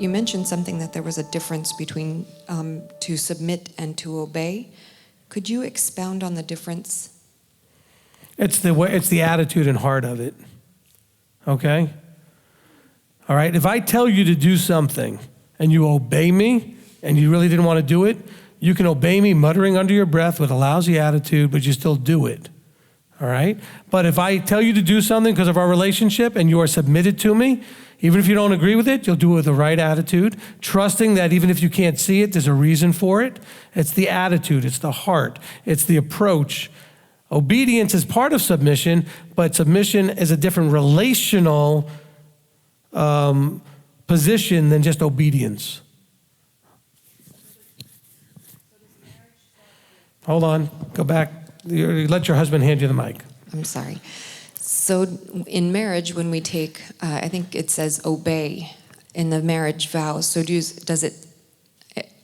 You mentioned something that there was a difference between to submit and to obey. Could you expound on the difference? It's the attitude and heart of it. Okay? All right? If I tell you to do something and you obey me and you really didn't want to do it, you can obey me muttering under your breath with a lousy attitude, but you still do it. All right? But if I tell you to do something because of our relationship and you are submitted to me, even if you don't agree with it, you'll do it with the right attitude, trusting that even if you can't see it, there's a reason for it. It's the attitude, it's the heart, it's the approach. Obedience is part of submission, but submission is a different relational position than just obedience. Hold on, go back. Let your husband hand you the mic. I'm sorry. So in marriage, when we take, I think it says obey in the marriage vows. So does it,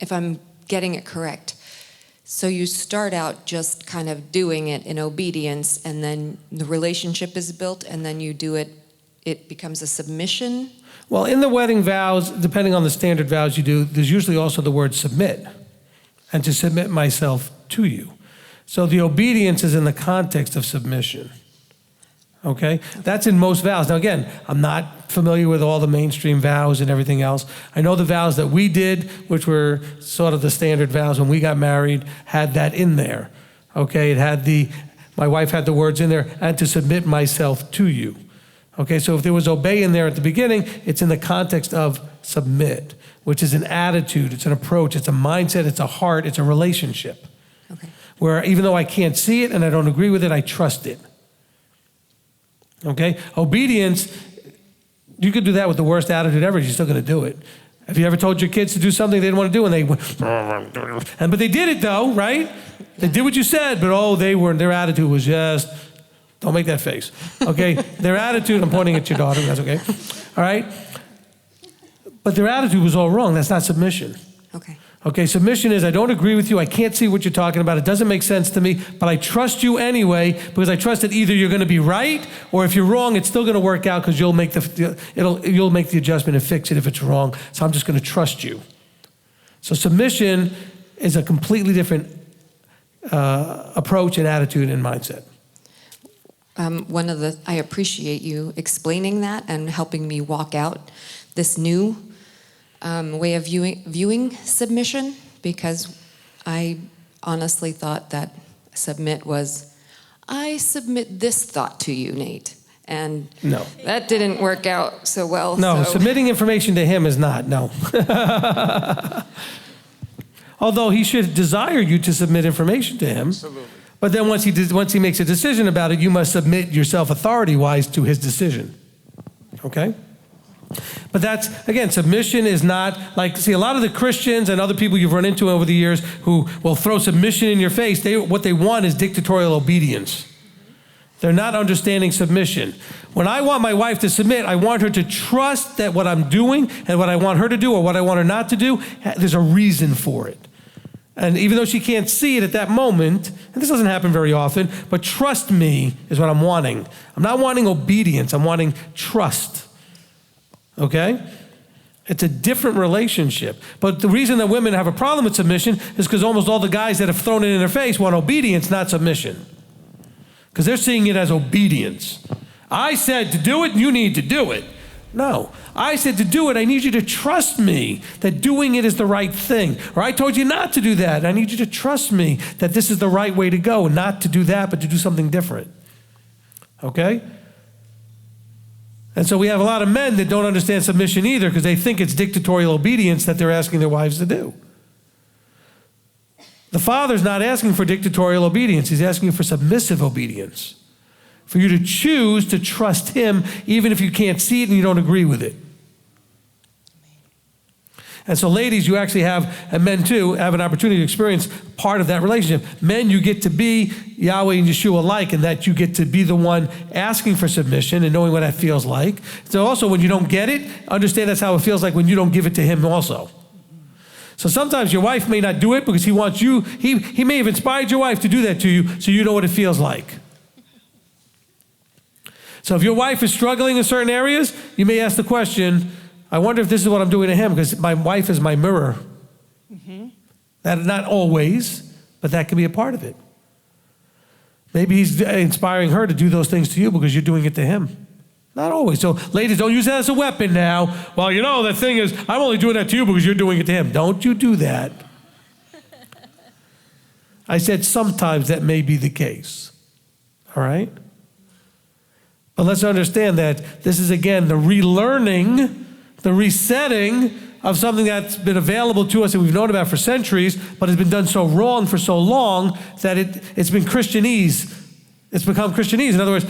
if I'm getting it correct, so you start out just kind of doing it in obedience, and then the relationship is built, and then you do it, it becomes a submission? Well, in the wedding vows, depending on the standard vows you do, there's usually also the word submit, and to submit myself to you. So the obedience is in the context of submission. Okay? That's in most vows. Now again, I'm not familiar with all the mainstream vows and everything else. I know the vows that we did, which were sort of the standard vows when we got married, had that in there. Okay? It had my wife had the words in there, and to submit myself to you. Okay? So if there was obey in there at the beginning, it's in the context of submit, which is an attitude, it's an approach, it's a mindset, it's a heart, it's a relationship. Okay. Where even though I can't see it and I don't agree with it, I trust it. Okay? Obedience, you could do that with the worst attitude ever, you're still going to do it. Have you ever told your kids to do something they didn't want to do and they went, but they did it though, right? They did what you said, but their attitude was just, don't make that face. Okay? Their attitude, I'm pointing at your daughter, that's okay. All right? But their attitude was all wrong. That's not submission. Okay. Okay, submission is I don't agree with you. I can't see what you're talking about. It doesn't make sense to me, but I trust you anyway because I trust that either you're going to be right or if you're wrong, it's still going to work out because you'll make the adjustment and fix it if it's wrong. So I'm just going to trust you. So submission is a completely different approach and attitude and mindset. I appreciate you explaining that and helping me walk out this new way of viewing submission, because I honestly thought that submit was, I submit this thought to you, Nate. And no, that didn't work out so well. No, submitting information to him is not, no. Although he should desire you to submit information to him. Absolutely. But then once he makes a decision about it, you must submit yourself authority-wise to his decision. Okay? But that's, again, submission is not like, see, a lot of the Christians and other people you've run into over the years who will throw submission in your face, what they want is dictatorial obedience. They're not understanding submission. When I want my wife to submit, I want her to trust that what I'm doing and what I want her to do or what I want her not to do, there's a reason for it. And even though she can't see it at that moment, and this doesn't happen very often, but trust me is what I'm wanting. I'm not wanting obedience, I'm wanting trust. Okay? It's a different relationship. But the reason that women have a problem with submission is because almost all the guys that have thrown it in their face want obedience, not submission. Because they're seeing it as obedience. I said to do it, you need to do it. No. I said to do it, I need you to trust me that doing it is the right thing. Or I told you not to do that. I need you to trust me that this is the right way to go, not to do that, but to do something different. Okay? And so we have a lot of men that don't understand submission either because they think it's dictatorial obedience that they're asking their wives to do. The Father's not asking for dictatorial obedience. He's asking for submissive obedience. For you to choose to trust him even if you can't see it and you don't agree with it. And so ladies, you actually have, and men too, have an opportunity to experience part of that relationship. Men, you get to be Yahweh and Yeshua alike in that you get to be the one asking for submission and knowing what that feels like. So also when you don't get it, understand that's how it feels like when you don't give it to him also. So sometimes your wife may not do it because he wants you, he may have inspired your wife to do that to you so you know what it feels like. So if your wife is struggling in certain areas, you may ask the question, I wonder if this is what I'm doing to him, because my wife is my mirror. That, not always, but that can be a part of it. Maybe he's inspiring her to do those things to you because you're doing it to him. Not always. So ladies, don't use that as a weapon now. Well, you know, the thing is, I'm only doing that to you because you're doing it to him. Don't you do that. I said sometimes that may be the case. All right? But let's understand that this is, again, the relearning, the resetting of something that's been available to us that we've known about for centuries, but has been done so wrong for so long that it's been Christianese. It's become Christianese. In other words,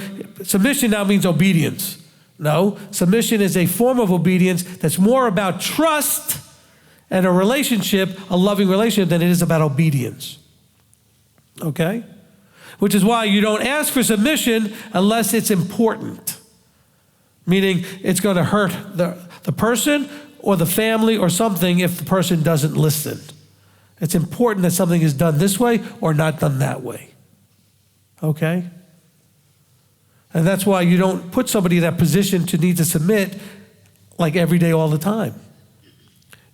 submission now means obedience. No, submission is a form of obedience that's more about trust and a relationship, a loving relationship, than it is about obedience. Okay? Which is why you don't ask for submission unless it's important. Meaning it's going to hurt the person or the family or something if the person doesn't listen. It's important that something is done this way or not done that way. Okay? And that's why you don't put somebody in that position to need to submit like every day, all the time.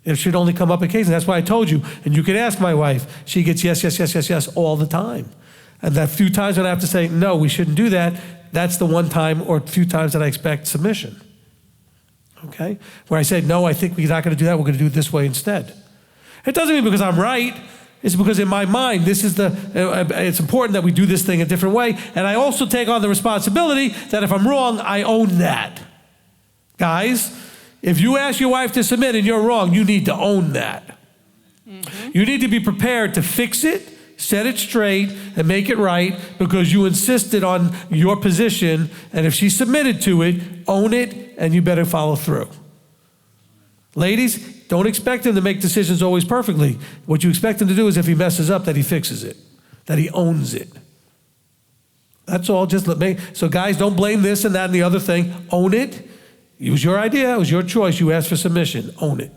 It should only come up occasionally. That's why I told you, and you can ask my wife, she gets yes all the time. And that few times when I have to say, no, we shouldn't do that, that's the one time or few times that I expect submission. Okay? Where I say, no, I think we're not going to do that, we're going to do it this way instead. It doesn't mean because I'm right. It's because in my mind, it's important that we do this thing a different way. And I also take on the responsibility that if I'm wrong, I own that. Guys, if you ask your wife to submit and you're wrong, you need to own that. You need to be prepared to fix it, set it straight, and make it right because you insisted on your position. And if she submitted to it, own it, and you better follow through. Ladies, don't expect him to make decisions always perfectly. What you expect him to do is if he messes up, that he fixes it, that he owns it. That's all. So guys, don't blame this and that and the other thing. Own it. It was your idea. It was your choice. You asked for submission. Own it.